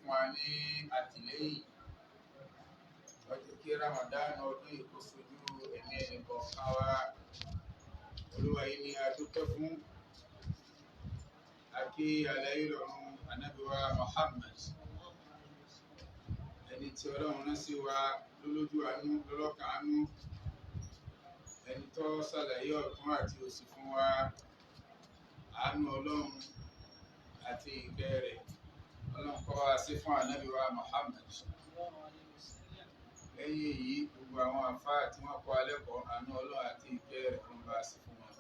fún wa ní àtìlẹ́yìn ọjọ́ kí Ramadan ọdún yìí kó sojú ẹ̀mí ẹnì kọ̀ọ̀kan wa. Olúwa yìí ni a dúpẹ́ fún. Àkí àlàyé lọ́rùn Ànábì wa Muhammad, ẹni tí Ọlọ́run rán sí wa lólójú àánú lọ́lọ́kan àánú, ẹni tó ṣàlàyé ọ̀tún àti òsì fún wa. Àánú Ọlọ́run àti ìkẹ́ rẹ̀ Ọlọ́run kó wá sí fún Ànábì wa Muhammad. Lẹ́yìn èyí, gbogbo àwọn àfáà tí wọ́n kọ́ alẹ́kọ̀ọ́, àánú Ọlọ́run àti ìkẹ́ rẹ̀ Ọlọ́run bá sí fún wọn.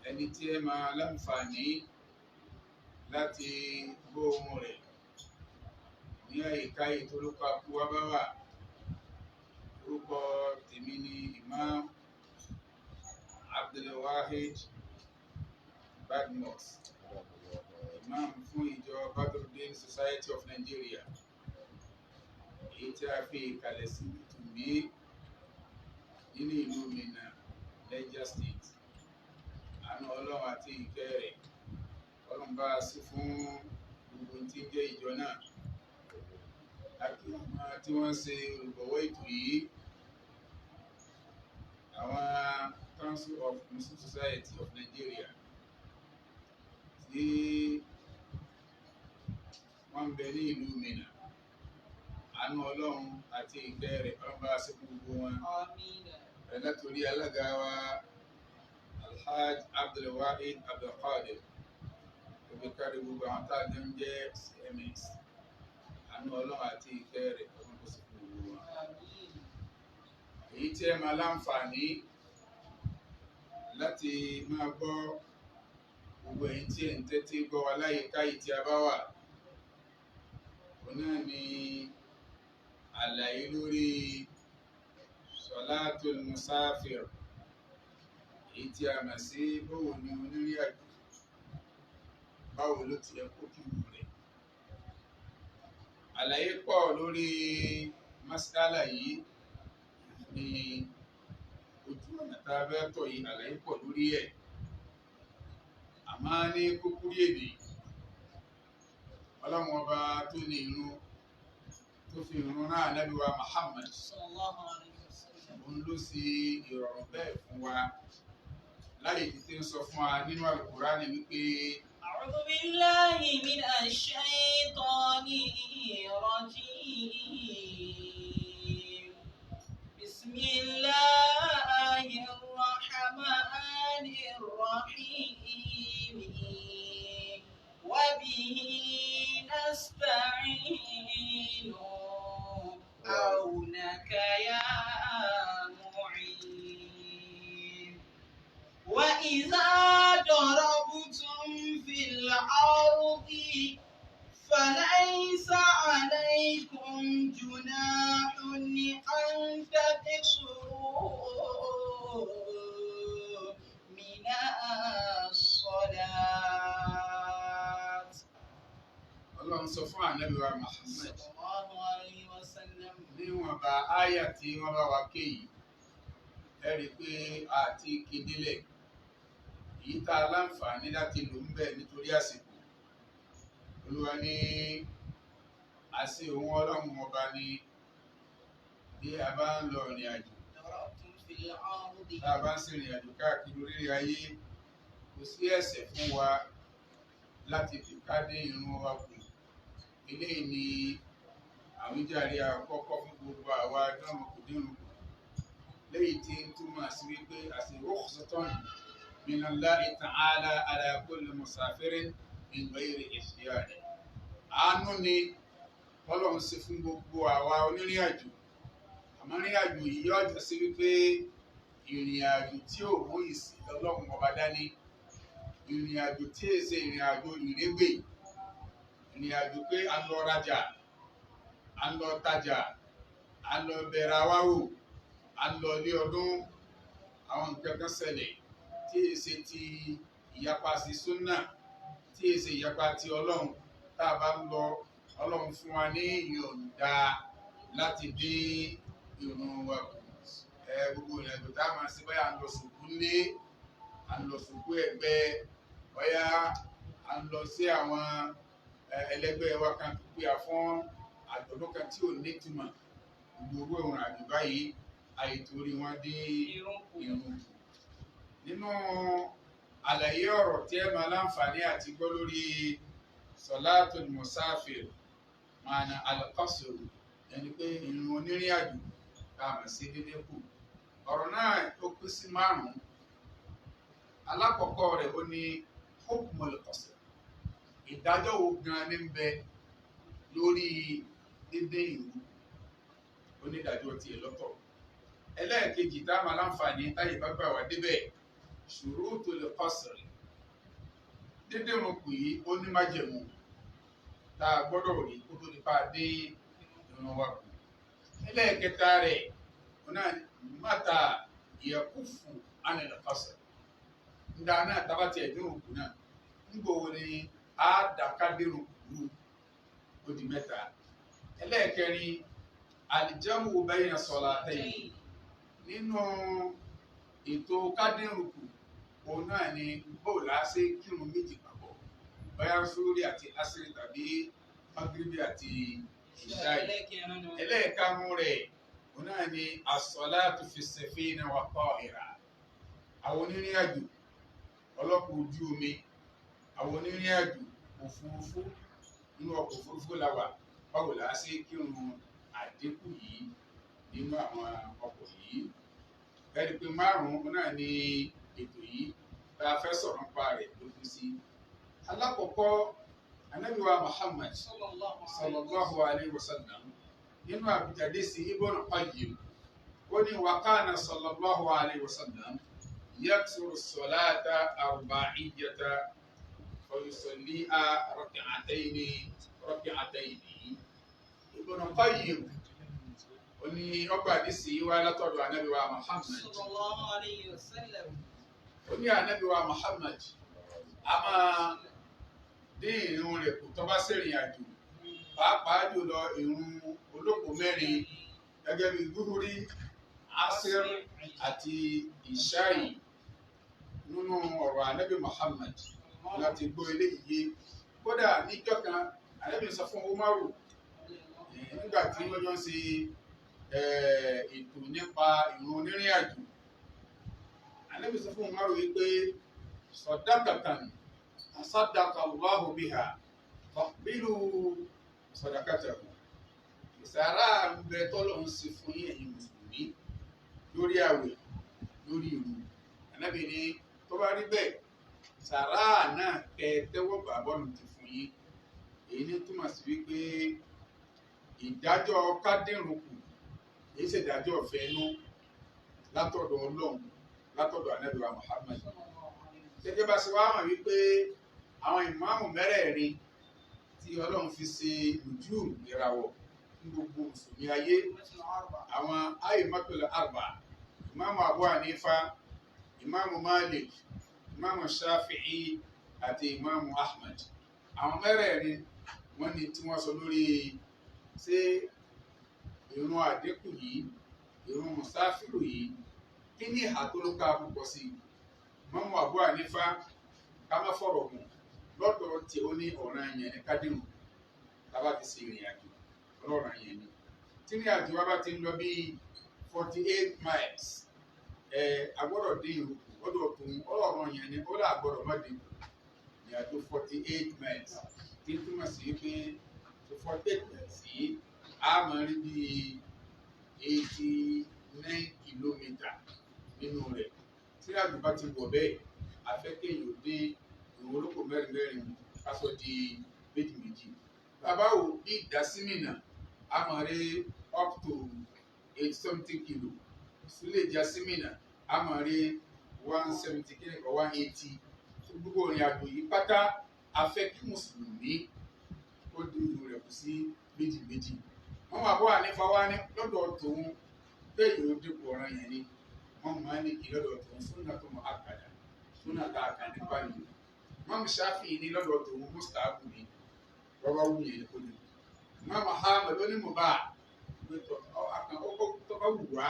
Ẹni tí ẹ máa láǹfààní láti gbọ́ ohùn rẹ̀ ní àyíká ìtòlópa kú wá bá wà. Orúkọ tèmi ni Imam Abdulwahid Badmus, Imam fún ìjọ Badruddin Society of Nigeria, èyí tí a fi ìkàlẹ̀ sí Tùmbí nínú ìlú Minna, Niger State. Àánú Ọlọ́run àti ìkẹ́ rẹ̀ Ọlọ́run bá sí fún gbogbo tí ń jẹ́ ìjọ náà. Àti àwọn tí wọ́n ṣe olùgbọ̀wọ́ ètò yìí, àwọn Council of Muslim Society of Nigeria tí wọ́n ń bẹ ní ìlú Minna. Àánú Ọlọ́run àti ìkẹ́ rẹ̀ Ọlọ́run bá sí fún gbogbo wọn. Látòrí alága wa Alhaj Abdulwahid Abdulqadir, tó fi kárí gbogbo àwọn tá a jẹ́ ń jẹ́ CMS. Àánú Ọlọ́run àti ìkẹ́ rẹ̀ Ọlọ́run kó sí fún gbogbo wọn. Èyí tí ẹ máa láǹfààní láti máa gbọ́, gbogbo èyí tí ẹ̀ ń tẹ́tí gbọ́ wa láyìíká yìí tí a bá wà, òun náà ni àlàyé lórí Salatul Musafir, èyí tí a mọ̀ sí báwo ni onírìn àjò, báwo ló ti yẹ kó kírun rẹ̀. Àlàyé pọ̀ lórí mas'ala yìí ní ojú ọ̀nà tá a fẹ́ tọ̀ yìí, àlàyé pọ̀ lórí ẹ̀. Àmọ́ ní kúkúrú èdè, Ọlọ́run ọba tó ní irun, tó fi irun rán Ànábì wa Muhammad, òun ló sì ìrọ̀rùn bẹ́ẹ̀ fún wa. Láyé tí ń sọ fún wa nínú Al-Qur'ani wípé أعوذ بالله من الشيطان الرجيم. بسم الله الرحمن الرحيم. وبه نستعين. عونك يا معين. وإذا ضربتم في الأرض فليس عليكم جناح أن تقصروا من الصلاة. Ọlọ́run sọ fún Ànábì wa Muhammad sallallahu alayhi wa sallam. níwọ̀nba áyà tí wọ́n bá wa ké yìí, ẹ rí i pé àti kédélẹ̀ èyí tá a láǹfààní láti lò ń bẹ̀ nítorí àsìkò. Olúwa ní àṣẹ òun Ọlọ́run ọba ní bí a bá ń lọ ìrìn àjò, ضربتم في الأرض tá a bá ń ṣe ìrìn àjò káàkiri orílẹ̀ ayé, kò sí ẹ̀ṣẹ̀ fún wa láti fi kádé irun wa kù. Eléyìí ni àwíjàre àkọ́kọ́ fún gbogbo àwa dánmọ̀kùdínrún, léyìí tí ń túmọ̀ sí wípé àṣẹ rukhsatun minallahi ta'ala ala kulli musafirin min ghayri isyani. Àánú ni Ọlọ́run ṣe fún gbogbo àwa onírìn àjò. Àmọ́ ìrìn àjò yìí yóò jẹ́ sí wípé ìrìn àjò tí ò mú ìsìn Ọlọ́run ọba dání, ìrìn àjò tí è ṣe ìrìn àjò ìrégbè, ìrìn àjò pé a lọ rajà, a lọ tajà, a lọ bẹ̀rẹ̀ awáwò, a lọ ilé ọdún, àwọn nǹkan kan ṣẹlẹ̀ tí è ṣe ti ìyapa sí súnà, tí è ṣe ìyapa ti Ọlọ́run. Tá a bá ń lọ, Ọlọ́run fún wa ní ìyọ̀ǹda láti dín ìrun wa kù. Gbogbo ìrìnàjò tá a máa ṣe, bóyá à ń lọ sùkú lé, à ń lọ sùkú ẹgbẹ́, bóyá à ń lọ sí àwọn ẹlẹgbẹ́ wa kan tó pé a fún àjọ̀dún kan tí ò nítumọ̀ gbogbo ìrìn àjò báyìí àìtorí wọn dé irun kù. Nínú àlàyé ọ̀rọ̀ tí ẹ máa láǹfààní àti gbọ́ lórí Salatul Musafir ma'ana al-qasr, ẹni pé ìrun onírìn àjò ká mà sí dédé kù. Ọ̀rọ̀ náà ó pín sí márùn-ún. Alákọ̀ọ́kọ́ rẹ̀ ó ní hukmul qasr, ìdájọ́ wo gan ní ń bẹ lórí dédé ìrun onídàájọ́ tiẹ̀ lọ́tọ̀. Ẹlẹ́ẹ̀kejì tá a máa láǹfààní táyé bá gbà wá débẹ̀ shurutul qasr, dédé ìrun kù yìí ó ní májẹ̀mú tá a gbọ́dọ̀ rí kó tó nípa dé ìrun wa kù. Ẹlẹ́ẹ̀kẹta rẹ̀ ọ̀nà mata yakufu anil qasr, ńdá náà tábàtì ẹ̀dínrún kù náà nígbò wo ni a dàkádérún kù ó di mẹ́ta. Ẹlẹ́ẹ̀kẹrin aljamu bayna salatayn, nínú ètò kádínrùkù òun náà ni bóòlá ṣe kírun méjì papọ̀, bóyá sórí àti asiri tàbí magribi àti ìṣáì. Ẹlẹ́ẹ̀karùn rẹ̀ òun náà ni as-salatu fi safina wa ta'ira, àwọn onírìn àjò ọlọ́pàá ojú omi, àwọn onírìn àjò òfurufú, nínú ọkọ̀ òfurufú làwà, báwo la ṣe kírun àdínkù yìí nínú àwọn ọkọ̀ yìí. Ẹni pé márùn-ún náà ni ètò yìí tá a fẹ́ sọ̀rọ̀ nípa rẹ̀ ló fi sí. Alákọ̀ọ́kọ́ Ànábì wa Muhammad sallallahu alayhi wa sallam nínú àbújáde sí Ibn Qayyim ó ní wa kana sallallahu alayhi wa sallam yaksuru salata arba'iyyata fa yusalliha rak'atayni. Ibn Qayyim ó ní ọgbà àdìsí wá látọ̀dọ̀ Ànábì wa Muhammad sallallahu alayhi wa sallam. Ó ní Ànábì wa Muhammad a máa dín ìrun rẹ̀ kù tó bá ṣèrìn àjò, pàápàá jùlọ ìrun olóko mẹ́rin gẹ́gẹ́ bí zuhuri, asir àti ìṣáì. Nínú ọ̀rọ̀ Ànábì Muhammad láti gbọ́ eléyìí. Kódà níjọ́ kan Ànábì sọ fún Umaru nígbà tí wọ́n jọ ń ṣe ètò nípa ìrun onírìn àjò. Ànábì sọ fún Umaru wípé sadaqatan tasaddaqa Allahu biha faqbilu sadaqatahu. Ìsàrà ń bẹ tọ́lọ̀ ń ṣe fún yín ẹ̀yin mùsùlùmí lórí àwẹ̀ lórí ìrun. Ànábì ní tó bá rí bẹ́ẹ̀ sàrà náà kẹ tẹ́wọ́ bàbọ́nù ti fún yín. Èyí ní túmọ̀ sí wípé ìdájọ́ kádìrún kù èyí ṣe ìdájọ́ ọ̀fẹ́ inú látọ̀dọ̀ Ọlọ́run látọ̀dọ̀ Ànábì wa Muhammad. Gẹ́gẹ́ bá ṣe wá mọ̀ wípé àwọn ìmáàmù mẹ́rẹ̀ẹ̀rin tí Ọlọ́run fi ṣe ojú ìràwọ̀ ní gbogbo mùsùlùmí ayé, àwọn a'immatul arba, ìmáàmù Abu Hanifa, ìmáàmù Malik, ìmáàmù Shafi'i àti ìmáàmù Ahmad. Àwọn mẹ́rẹ̀ẹ̀rin wọ́n ní tí wọ́n sọ lórí ṣé ìrun àdínkù yìí, ìrun mùsáfìrù yìí, kí ní ìhà tó ló ká púpọ̀ sí? Ìmáàmù Abu Hanifa ká má fọ̀rọ̀ gùn lọ́dọ̀ tí ó ní ọ̀ràn yẹn ní kádìrún tábà ti ṣe ìrìn àjò ọlọ́ràn yẹn ni. Tí ìrìn àjò wa bá ti ń lọ bí 48 miles agbọ́dọ̀ dín ìrùkù ọdọ̀ tún ọlọ́ràn yẹn ni ó là gbọ́dọ̀ má dín ìrìn àjò 48 miles tí túmọ̀ sí pé 48 miles yìí a máa rí bí 89 kìlómítà nínú rẹ̀. Tí àjò bá ti wọ̀ bẹ́ẹ̀ afẹ́kẹ́yìn ò dé ìwọ̀n olóko mẹ́rin aṣọ di méjì. Bàbá wo bí ìdásímìnà a máa rí up to 80 kilo. Sílẹ̀ ìdásímìnà a máa rí 170 kilo or 180. Gbogbo ìrìn àjò yìí pátá afẹ́ kí mùsùlùmí ó dé ìlú rẹ̀ kù sí méjì. Wọ́n wà bọ́ ànífà wá ní lọ́dọ̀ tòun bẹ́ẹ̀ yóò dípò ọ̀ràn yẹn ni. Wọ́n máa ní kí lọ́dọ̀ tòun súnà tó mọ̀ àkàdà súnà tá a kà nípa yìí. Imam Shafi'i ní lọ́dọ̀ tòun mustahabu ni rọ́bà wù yẹn kó ní. Imam Ahmad ó ní mubah tó bá wù wá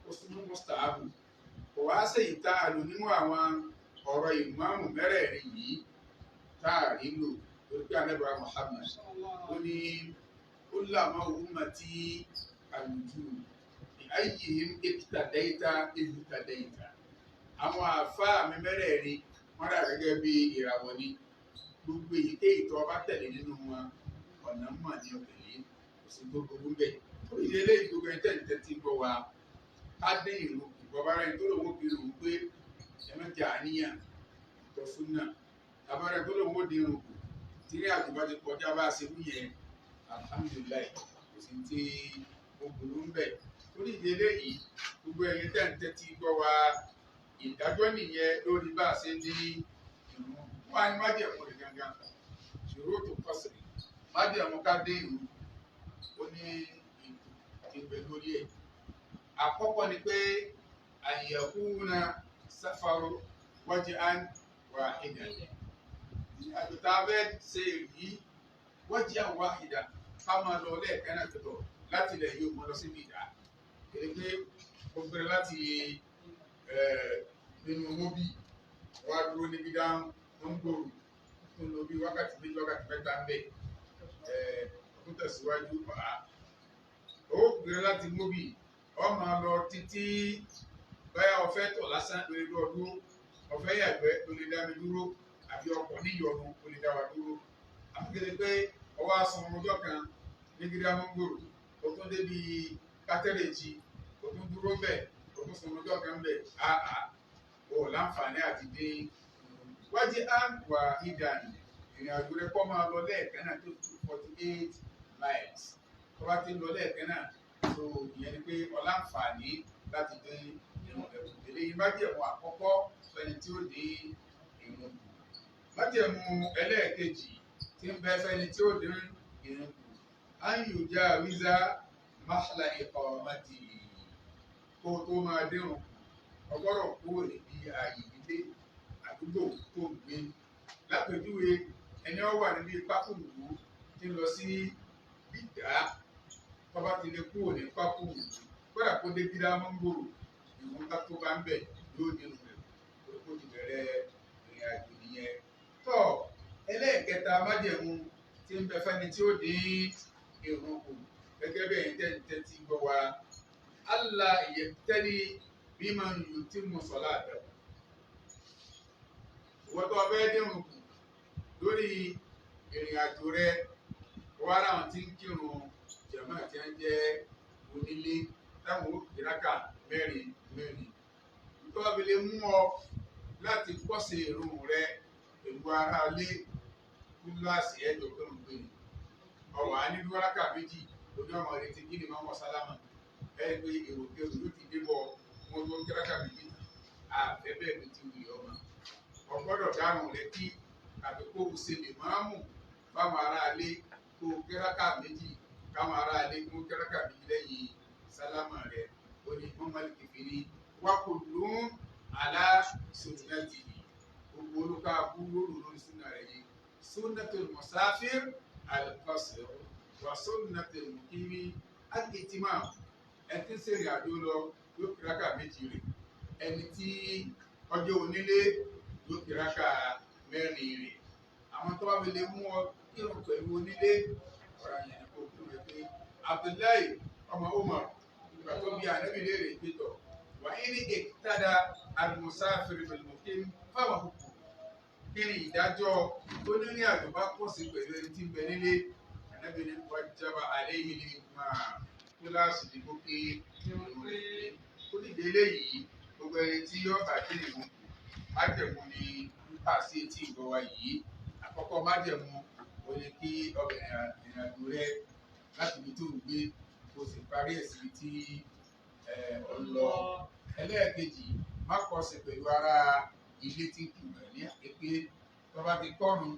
ó súnmọ́ mustahabu. Kò wá sẹ́yìn tá a lò nínú àwọn ọ̀rọ̀ ìmáàmù mẹ́rẹ̀ẹ̀rin yìí tá a rí lò torí pé Ànábì Muhammad ó ní ó làmọ́ ummati àlùjù ayyihim iqtadaita iqtadaita. Àwọn àfáà mi mẹ́rẹ̀ẹ̀rin wọ́n dà gẹ́gẹ́ bí ìràwọ̀ ni gbogbo èyíkéyìí tó bá tẹ̀lé nínú wọn ọ̀nà mọ̀ ní ọ̀tẹ̀lé kò sí gbogbo bẹ́ẹ̀. ó yẹ eléyìí gbogbo ẹni tẹ̀lé tí gbọ́ wa ká dé ìlú ìbọ̀bára ẹni tó lòun ó fi rò pé ẹ̀mẹ́tì àníyàn ìtọ́sùn náà àbára ẹni tó lòun ó di irun kù tí ní àjùbá ti kọjá bá a ṣe wú yẹn alhamdulilayi kò sí ti gbogbo ń bẹ̀. torí ìdí eléyìí gbogbo ẹni tẹ̀lé tí gbọ́ wa ìdájọ́ nìyẹn lórí bá a ṣe ní ìlú wọn á ní májèmú rẹ̀ gangan ṣòro tó kọsìrì májèmú ká dé ìlú ó ní ìgbẹ́ lórí ẹ̀. àkọ́kọ́ ni pé àyẹ̀kú na sáfàrò wajhan wahidan. àjò tá a fẹ́ ṣe yìí wajhan wahidan ká máa lọ lẹ́ẹ̀kan náà tọ̀tọ̀ láti ilẹ̀ yóò mọ lọ síbi ìdá. èyí pé ó bẹ̀rẹ̀ láti nínú mọ́bí wá dúró níbi dáhùn tó ń gbòòrò tó ń lò bí wákàtí méjì wákàtí mẹ́ta ń bẹ̀ tó tẹ̀síwájú bàá. ó bẹ̀rẹ̀ láti mọ́bí ọ máa lọ títí báyà ọ̀fẹ́ tọ̀ lásán lórí ọdún ọ̀fẹ́ yàgbẹ́ tó lè dá mi dúró àbí ọkọ̀ níyọnu tó lè dá wa dúró. àfikẹ́lẹ́ pé ọwọ́ asan ọjọ́ kan ní gíga mọ́ngòrò ó tún débi kátẹ́rẹ̀jì ó tún dúró bẹ́ẹ̀ ó tún san ọjọ́ kan bẹ́ẹ̀ ó láǹfààní àti dé wajhan wahidan. ìrìn àjò rẹ kọ́ máa lọ lẹ́ẹ̀kan náà tó 48 miles tó bá ti ń lọ lẹ́ẹ̀kan náà tó ìyẹn ni pé ọláǹfààní láti dé ìrìn ẹ̀kú. eléyìí májẹ̀mú àkọ́kọ́ fẹ́ni tí ó dé ìrìn ẹ̀kú. májẹ̀mú ẹlẹ́ẹ̀kejì tí ń bẹ fẹ́ni tí ó dé ìrìn ẹ̀kú an yujawiza mahla iqamati. kó o tó máa dérun ọgbọ́dọ̀ kúrò níbi ààyè ilé àdúgbò tó ń gbé. lápèjúwe ẹni ó wà níbi pákúrú tí ń lọ sí bídà tọ́ba ti lè kúrò ní pákúrú kódà kó dé bídà mọ́ngòrò ìwọ̀n ká tó bá ń bẹ̀ yóò nínú rẹ̀ kó ti bẹ̀rẹ̀ ìrìn àjò nìyẹn. tọ́ ẹlẹ́ẹ̀kẹta májẹ̀mú tí ń bẹ fẹ́ni tí ó dín ìrun kù gẹ́gẹ́ bí ẹ̀yin tẹ́tí gbọ́ wa Allah yẹtẹ́lí bímọ yòó tí mo sọ láàbẹ̀. wọ́n tó ọbẹ̀ dẹ́rùn kù lórí ìrìn àjò rẹ wọ́n ara wọn ti ń kírun jàmáà tí wọ́n jẹ́ onílé táwọn ìrákà mẹ́rin mẹ́rin. tó ọbẹ̀ lè mú ọ láti pọ̀sẹ̀ ìrun rẹ pẹ̀lú ara lé kíláàsì ẹ̀jọ̀ tó ń gbé. ọwọ́ á ní ìrákà méjì lórí ọmọ rẹ ti kí ni máa wọ sálámà ẹ̀ pé èrò kẹrù ló ti dé bọ̀ wọ́n tó ń kíráka méjì àfẹ́bẹ́ mi ti wù ọmọ. ọgbọ́dọ̀ dáhùn rẹ kí tàbí kó o ṣe lè máa mú báwọn aráalé kó o kíráka méjì káwọn aráalé kó o kíráka méjì lẹ́yìn sálámà rẹ. ó ní mọ́mọ́lì kékeré wá kò lóun àlá sunnati gbogbo olùkọ́ àbúrò lórí súnà rẹ yìí. sunnatul musafir al-qasr wa sunnatul muqimi al-itimam. ẹ ti ń ṣèrìn àjò lọ yóò kíráka méjì rẹ̀. ẹni tí ọjọ́ onílé yóò kíráka mẹ́rin rẹ̀. àwọn tó bá fi lè mú ọ kírun pẹ̀lú onílé ọ̀rọ̀ yẹn kò kú rẹ̀ pé Abdullahi ọmọ Umar ìgbà tó bí Ànábì léèrè pétọ̀ wà ní ìtàdá al-musafir bil-muqim fáwọn kòkò. kí ni ìdájọ́ tó ní ní àjò bá pọ̀ sí pẹ̀lú ẹni tí ń bẹ nílé. Ànábì ní wajaba alayhi al-itmam kíláàsì ní gòkè ó dìde eléyìí gbogbo ẹni tí yóò bá dé ìlú májẹ̀mú ni nípa sí etí ìgbọ́ wa yìí. àkọ́kọ́ májẹ̀mú ó ní kí ọbẹ̀ ìrìnàjò rẹ láti ibi tó ń gbé kó o sì parí ẹ̀ síbi tí ó ń lọ. ẹlẹ́ẹ̀kejì má kọsẹ̀ pẹ̀lú ara ilé tí kì í ní àkéké tó bá ti kọ́nu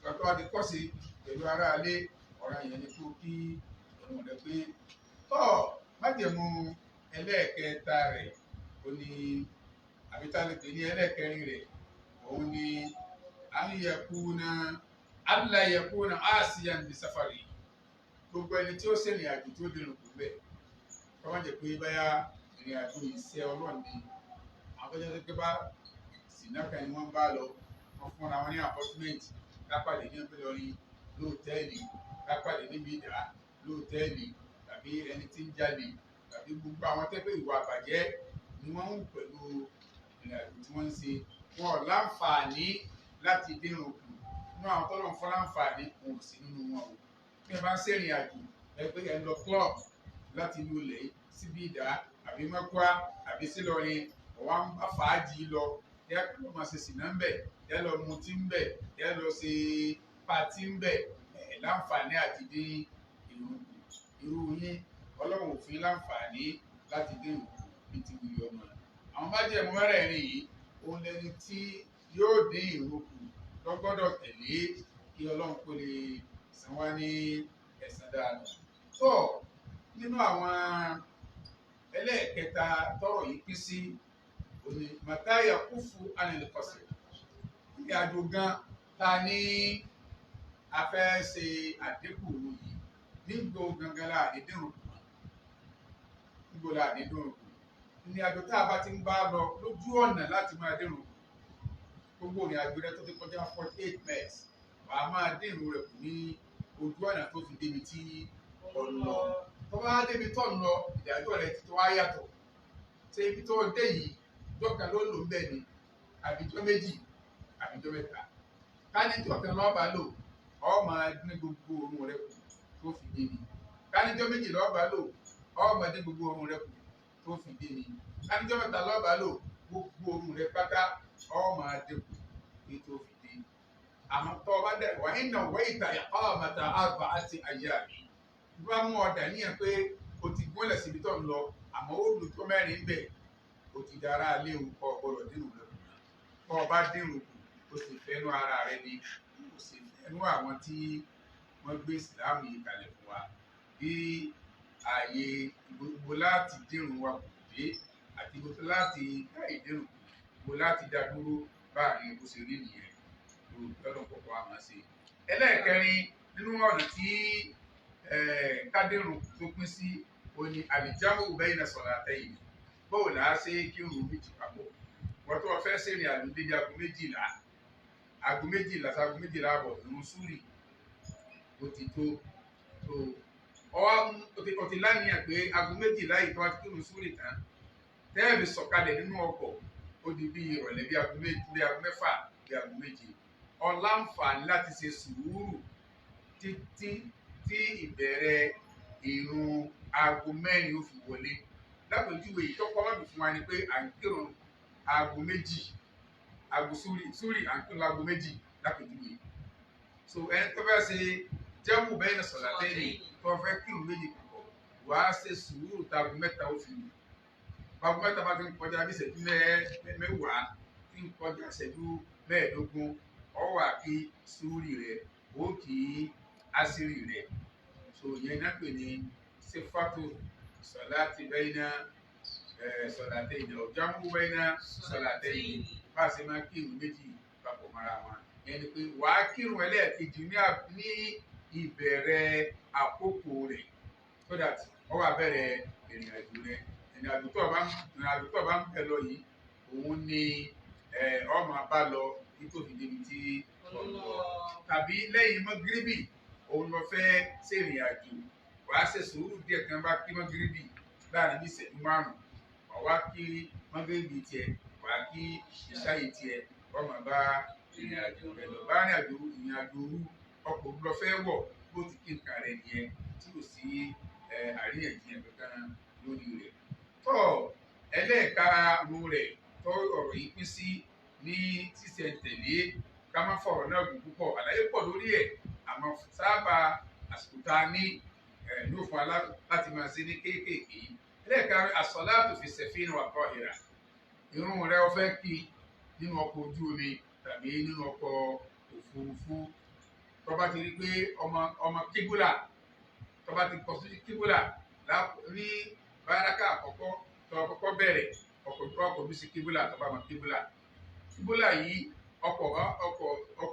tó bá ti kọ́sẹ̀ pẹ̀lú ara ilé ọ̀rọ̀ yẹn ni kó kí ọ̀rọ̀ rẹ pé tọ́ májẹ̀mú ẹlẹ́ẹ̀kẹta rẹ̀ ó ní àbítálẹ̀pẹ̀ ní ẹlẹ́ẹ̀kẹrin rẹ̀ òun ni aláyẹ̀kúnà àṣìyàn ní sáfàrí. gbogbo ẹni tí ó ṣèrìn àjò tó dèrò kù bẹ́ẹ̀ kọ́ má jẹ́ pé báyà ìrìn àjò ìṣẹ́ ọlọ́run ni àwọn tó jẹ́ pé bá sìnáka ni wọ́n bá lọ wọ́n fúnra wọn ní apọ́tímẹ́ǹtì ká pàdé ní Ìlọrin lóòtẹ́ẹ̀lì, ká pàdé níbi ìdá lóòtẹ́ẹ̀lì, tàbí ẹni tí ń jalè, tàbí gbogbo àwọn tẹ́pẹ́ ìwà àbàjẹ́ ni wọ́n ń wù pẹ̀lú ìrìnàjò tí wọ́n ń ṣe. Wọn ò láǹfààní láti dínrùn kù nínú àwọn tọ́lọ̀ fún láǹfààní kò sí nínú wọn o. Bí ẹ bá ń ṣèrìn àjò ẹgbẹ́ ẹ lọ club láti ìlú ilẹ̀ síbi ìdá àbí mọ́kúá àbí sílọrin ọ̀wá ń bá fàájì lọ yẹ kí wọ́n máa ṣe sìnà ń bẹ̀ yẹ lọ mutí ń bẹ̀ yẹ lọ ṣe pati ń bẹ̀ ẹ̀ láǹfààní àti dín irú yín ọlọ́run òfin láǹfààní láti dín ìrùkù ní ti wuyì ọmọ. Àwọn májẹ̀mú mẹ́rẹ̀ẹ̀rin yìí òun lẹni tí yóò dín ìrùkù lọ́gbọ́dọ̀ tẹ̀lé kí ọlọ́run kó lè san wá ní ẹ̀san dáadáa. tó nínú àwọn ẹlẹ́ẹ̀kẹta tọ́rọ̀ yìí pín sí òní màtáyà kúfù anìlẹ́kọ̀sẹ̀ ní àjò gan ta ní a fẹ́ ṣe àdínkù yìí nígbò gangan láàrin dínrùn kù nígbò láàrin dínrùn kù ní àjò tá a bá ti ń bá lọ lójú ọ̀nà láti máa dínrùn kù gbogbo ìrìn àjò rẹ tó ti kọjá 48 miles wàá máa dínrùn rẹ kù ní ojú ọ̀nà tó fi débi tí ọ̀nà tó bá débi tó ń lọ ìdájọ́ rẹ ti tó wá yàtọ̀ ṣe ibi tó dé yìí jọ́ka ló lò ń bẹ̀ ni àbíjọ́ méjì àbíjọ́ mẹ́ta ká ní jọ́ka lọ́ọ̀bà lò ọ́ máa dín gbogbo oorun rẹ kù tó fi débi ká ní jọ́ méjì lọ́ọ̀bà lò ọ́ máa dín gbogbo oorun rẹ kù tó fi débi ká ní jọ́ mẹ́ta lọ́ọ̀bà lò gbogbo oorun rẹ pátá ọ́ máa dín kù tó fi débi àmọ́ tó o bá dẹ̀ wà nínú wẹ́ẹ̀ta ẹ̀kọ́ àmàtà àgbà àti àyè àbí bá mú ọ̀dà níyàn pé o ti gbọ́lẹ̀ síbi tó ń lọ àmọ́ ó lù tó mẹ́rin bẹ̀ o ti dára lé o kọ́ ọ̀gbọ́dọ̀ dínrùn rẹ kù kọ́ ọ bá dínrùn kù o sì fẹ́nu ara rẹ ni o sì fẹ́nu àwọn tí wọ́n gbé ìsìláàmù yìí kalẹ̀ fún wa bí ààyè gbogbo láti dínrùn wa kù dé àti gbogbo láti dá ìdínrùn kù gbogbo láti dá dúró báàrin bó ṣe rí nìyẹn lọ́dọ̀ pọ̀pọ̀ àmọ́ sí. ẹlẹ́ẹ̀kẹrin nínú ọ̀nà tí kádìrún tó pín sí òní àlìjáwò bẹ́yìn náà sọ̀rọ̀ àtẹ̀yìn bóò là á ṣe kí òun méjì papọ̀ wọ́n tó fẹ́ sẹ́rìn àlù dédé aago méjìlá aago méjìlá àbọ̀ ìrun súrì ó ti tó ó ti láníyàn pé aago méjìlá yìí tó wá ti kírun súrì tán tẹ́ẹ̀bì sọ̀kalẹ̀ nínú ọkọ̀ ó di bí ìrọ̀lẹ́ bí aago mẹ́fà bí aago méje ọláǹfààní láti ṣe sùúrù títí tí ìbẹ̀rẹ̀ ìrun aago mẹ́rin ó fi wọlé lápèjúwe ìtọ́kọ́ má bì fún wa ni pé à ń kírun aago méjì aago súrì à ń kírun aago méjì lápèjúwe so ẹni tó fẹ́ ṣe jẹ́mú bẹ́ẹ̀ ní sọ̀rọ̀ àtẹ́yìn tó fẹ́ kírun méjì púpọ̀ wàá ṣe sùúrù táago mẹ́ta ó fi lù aago mẹ́ta bá ti ń kọjá bí ìṣẹ́jú mẹ́wàá tí ń kọjá ìṣẹ́jú mẹ́ẹ̀ẹ́dógún ó wá kí súrì rẹ̀ ó kì í asiri rẹ̀ so yẹn náà pè ní sifatu sọláàtì bẹ́yìnà sọláàtẹ̀yìn ọ̀jàmú bẹ́yìnà sọláàtẹ̀yìn bá a ṣe máa kírun méjì papọ̀ mọ́ra wọn yẹn ni pé wàá kírun ẹlẹ́ẹ̀kejì ní ìbẹ̀rẹ̀ àkókò rẹ̀ so that ó wá bẹ̀rẹ̀ ìrìn àjò rẹ̀ ìrìn àjò tó o bá ń bẹ̀ lọ yìí òun ni ó máa bá lọ nítòsí débi tí tàbí lẹ́yìn mọ́gíríbì òun lọ fẹ́ ṣèrìn àjò wàá ṣe sùúrù díẹ̀ kan bá kí mọ́gíríbì láàrin bí ìṣẹ́jú márùn-ún wàá kí mọ́gíríbì tiẹ̀ wàá kí ìṣáyè tiẹ̀ ọmọ bá ìrìn àjò rẹ̀ lọ bá ìrìn àjò òru ọkọ̀ lọ fẹ́ wọ̀ bó ti kí nǹkan rẹ̀ nìyẹn tí kò sí àríyànjiyàn kankan lórí rẹ̀. tó ẹlẹ́ẹ̀karùn rẹ̀ tó ọ̀rọ̀ yìí pín sí ní sísẹ̀ntẹ̀lé ká má fọ̀rọ̀ náà gùn púpọ̀ àlàyé pọ̀ lórí ẹ̀ àmọ́ sábà àsìkò tá a ní ló fún wa láti máa ṣe ní kéékèèké ẹlẹ́ẹ̀karùn as-salatu fi safina wa qahira irun rẹ̀ ó fẹ́ kí nínú ọkọ̀ ojú omi tàbí nínú ọkọ̀ òfurufú tó bá ti rí pé ọmọ kíbúlà tó bá ti kọ sí kíbúlà ní báràkà àkọ́kọ́ tó kọ́kọ́ bẹ̀rẹ̀ ọkọ̀ bí sí kíbúlà tó bá mọ kíbúlà yìí ọkọ̀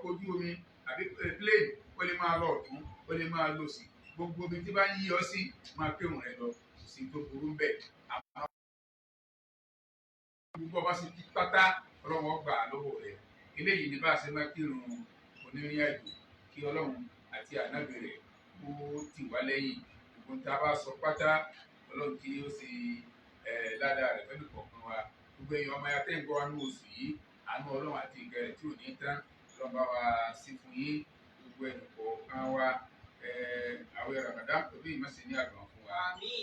ojú omi àbí plane ó lè máa lọ ọ̀tún ó lè máa lọ sí gbogbo omi tí bá ń yí ọ sí máa kírun rẹ lọ kò sí tó burú ń bẹ àmọ́ gbogbo ọba sì kí pátá ọlọ́wọ́ gbà lọ́wọ́ rẹ eléyìí ni bá a ṣe máa kírun onírìn àjò kí ọlọ́run àti ànábì rẹ̀ kó tì wá lẹ́yìn gbogbo tá a bá sọ pátá ọlọ́run kí ó sì ládàá rẹ̀ fẹ́ẹ́ kọ̀ọ̀kan wa gbogbo èèyàn ọmọ ayatẹ́ ń gbọ́ wa ní oṣù yìí àánú ọlọ́run àti ìgbẹ́ rẹ̀ tí ò ní tán ọlọ́run bá wa sí fún yín gbogbo ẹnì kọ̀ọ̀kan wa àwẹ̀ Ramadan pẹ̀lú ìmọ̀sẹ̀ ní àgbọ̀n fún wa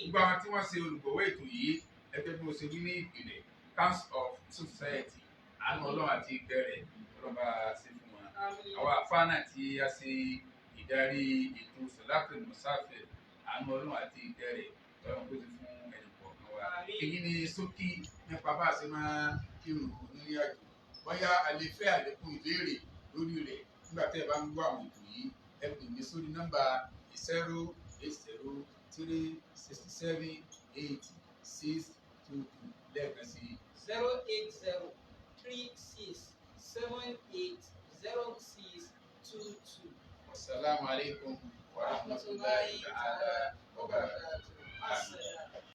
gbogbo àwọn tí wọ́n ṣe olùgbọ̀wọ́ ètò yìí ẹgbẹ́ bí mo ṣe wí ní ìpìlẹ̀ Council of Society àánú ọlọ́run àti ìgbẹ́ rẹ̀ ọlọ́run bá sí fún wa àwọn àfáànà tí a ṣe ìdarí ètò sọ̀láàtì mùsáfẹ̀ àánú ọlọ́run àti ìgbẹ́ rẹ̀ ọlọ́run kó ti fún ẹnì kọ̀ọ̀kan wa èyí ni ṣókí nípa bá a ṣe máa kírun onírìn àjò bóyá àlefẹ́ àlékún ìbéèrè lórí rẹ̀ nígbà tẹ́ ẹ bá ń gbọ́ àwọn ètò yìí ẹ pè mí sórí nọ́mbà 08037808622 lẹ́ẹ̀kan sí 08036780622. Wassalamu alaikum wa rahmatullahi ta'ala